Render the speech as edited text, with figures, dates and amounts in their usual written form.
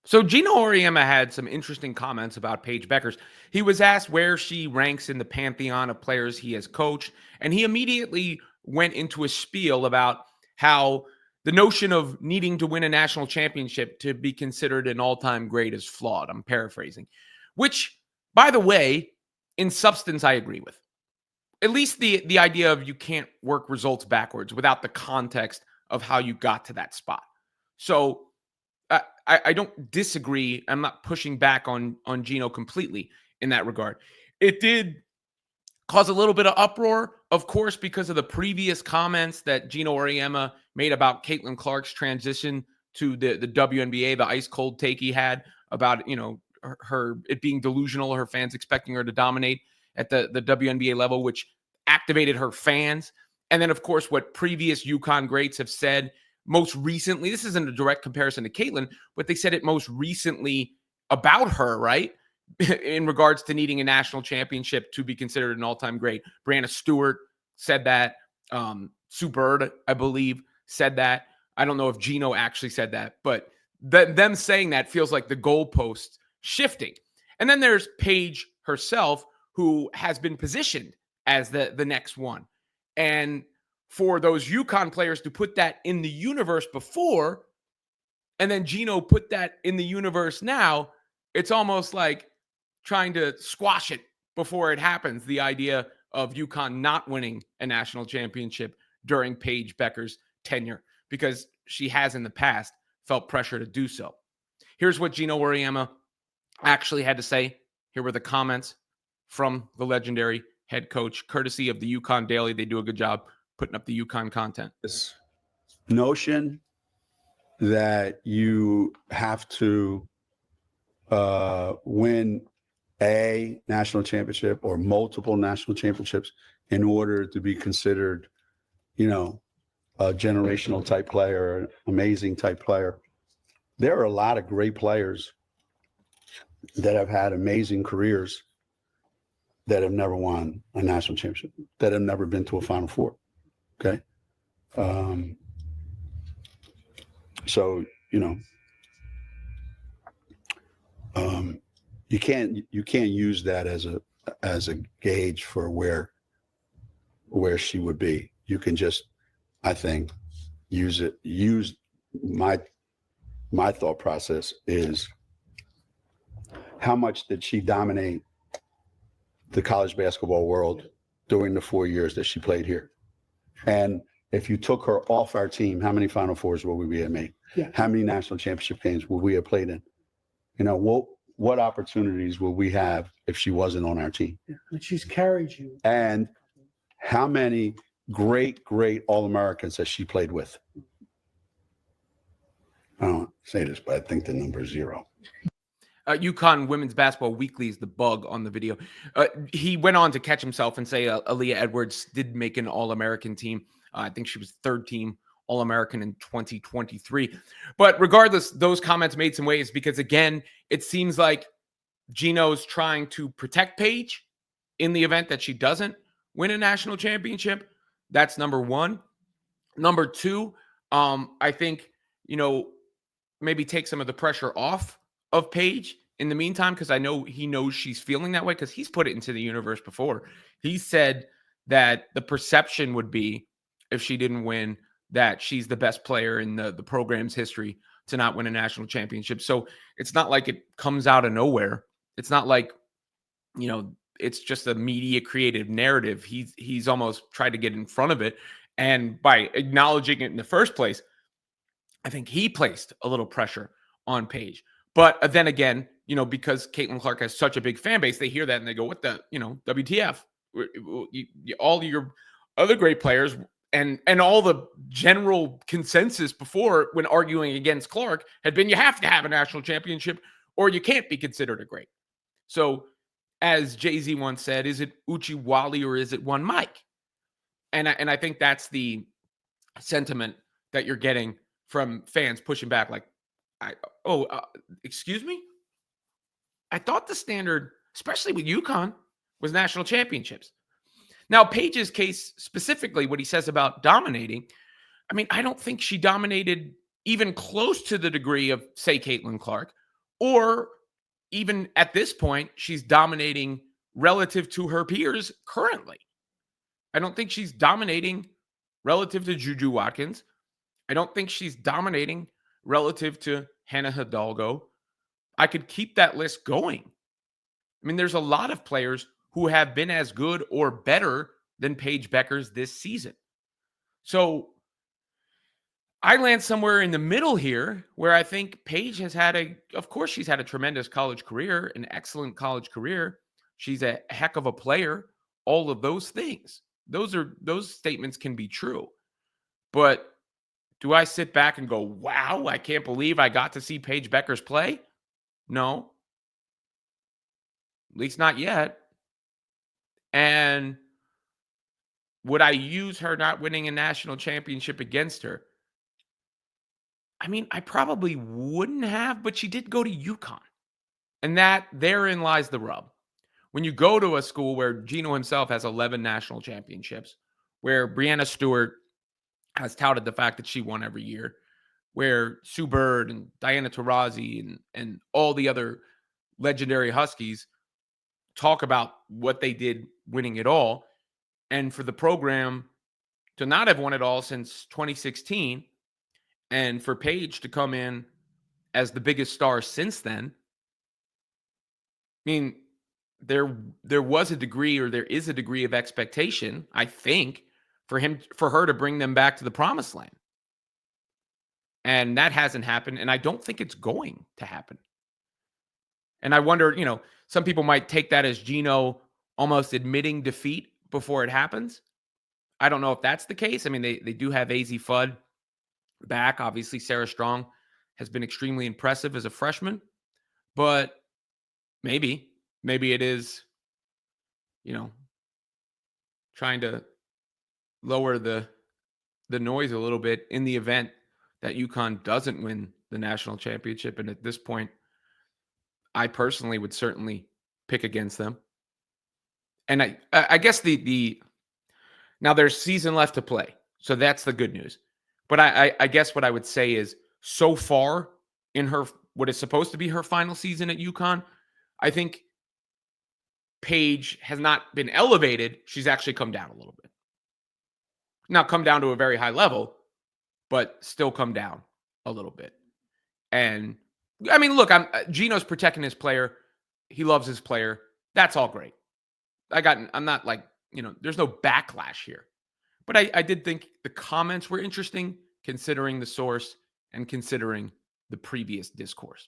So Geno Auriemma had some interesting comments about Paige Bueckers. He was asked where she ranks in the pantheon of players he has coached, and he immediately went into a spiel about how the notion of needing to win a national championship to be considered an all-time great is flawed. I'm paraphrasing, which, by the way, in substance, I agree with. At least the idea of you can't work results backwards without the context of how you got to that spot. So I don't disagree. I'm not pushing back on Geno completely in that regard. It did cause a little bit of uproar, of course, because of the previous comments that Geno Auriemma made about Caitlin Clark's transition to the WNBA, the ice cold take he had about, her it being delusional, her fans expecting her to dominate at the WNBA level, which activated her fans. And then, of course, what previous UConn greats have said most recently. This isn't a direct comparison to Caitlin, but they said it most recently about her, right? In regards to needing a national championship to be considered an all-time great. Brianna Stewart said that. Sue Bird, I believe, said that. I don't know if Geno actually said that, but them saying that feels like the goalposts shifting. And then there's Paige herself, who has been positioned as the next one. And for those UConn players to put that in the universe before, and then Geno put that in the universe now, it's almost like trying to squash it before it happens. The idea of UConn not winning a national championship during Paige Bueckers' tenure, because she has in the past felt pressure to do so. Here's what Geno Auriemma actually had to say. Here were the comments from the legendary head coach, courtesy of the UConn Daily. They do a good job putting up the UConn content. This notion that you have to win a national championship or multiple national championships in order to be considered, a generational type player, an amazing type player. There are a lot of great players that have had amazing careers that have never won a national championship, that have never been to a Final Four. Okay. So, you can't use that as a gauge for where she would be. You can just, I think, use my thought process is, how much did she dominate the college basketball world during the 4 years that she played here? And if you took her off our team, how many Final Fours would we have made? Yeah. How many national championship games would we have played in? What opportunities would we have if she wasn't on our team? Yeah. And she's carried you. And how many great All-Americans has she played with? I don't say this, but I think the number is 0. UConn Women's Basketball Weekly is the bug on the video. He went on to catch himself and say Aaliyah Edwards did make an All-American team. I think she was third team All-American in 2023. But regardless, those comments made some waves because, again, it seems like Geno's trying to protect Paige in the event that she doesn't win a national championship. That's number one. Number two, I think, maybe take some of the pressure off of Paige in the meantime, because I know he knows she's feeling that way because he's put it into the universe before. He said that the perception would be, if she didn't win, that she's the best player in the program's history to not win a national championship. So it's not like it comes out of nowhere. It's not like, it's just a media creative narrative. He's almost tried to get in front of it. And by acknowledging it in the first place, I think he placed a little pressure on Paige. But then again, because Caitlin Clark has such a big fan base, they hear that and they go, what the, WTF? All your other great players and all the general consensus before when arguing against Clark had been, you have to have a national championship or you can't be considered a great. So as Jay-Z once said, is it Uchi Wally or is it one Mike? And I think that's the sentiment that you're getting from fans pushing back like, excuse me? I thought the standard, especially with UConn, was national championships. Now, Paige's case specifically, what he says about dominating, I don't think she dominated even close to the degree of, say, Caitlin Clark, Or even at this point, she's dominating relative to her peers currently. I don't think she's dominating relative to Juju Watkins. I don't think she's dominating relative to Hannah Hidalgo. I could keep that list going. I mean, there's a lot of players who have been as good or better than Paige Bueckers this season. So I land somewhere in the middle here where I think Paige has had of course, she's had a tremendous college career, an excellent college career. She's a heck of a player. All of those things. Those statements can be true. But do I sit back and go, wow, I can't believe I got to see Paige Bueckers play? No, at least not yet. And would I use her not winning a national championship against her? I mean, I probably wouldn't have, but she did go to UConn. And therein lies the rub. When you go to a school where Geno himself has 11 national championships, where Brianna Stewart has touted the fact that she won every year, where Sue Bird and Diana Taurasi and all the other legendary Huskies talk about what they did winning it all, and for the program to not have won it all since 2016, and for Paige to come in as the biggest star since then, I mean, there was a degree, or there is a degree of expectation, I think, for her to bring them back to the promised land. And that hasn't happened, and I don't think it's going to happen. And I wonder, some people might take that as Geno almost admitting defeat before it happens. I don't know if that's the case. I mean, they do have AZ Fudd back. Obviously, Sarah Strong has been extremely impressive as a freshman, but maybe it is, trying to lower the noise a little bit in the event that UConn doesn't win the national championship. And at this point, I personally would certainly pick against them. And I guess now there's season left to play, so that's the good news. But I guess what I would say is, so far in what is supposed to be her final season at UConn, I think Paige has not been elevated. She's actually come down a little bit. Not come down to a very high level, but still come down a little bit. And I mean, look, Geno's protecting his player. He loves his player. That's all great. I'm not like, there's no backlash here. But I did think the comments were interesting, considering the source and considering the previous discourse.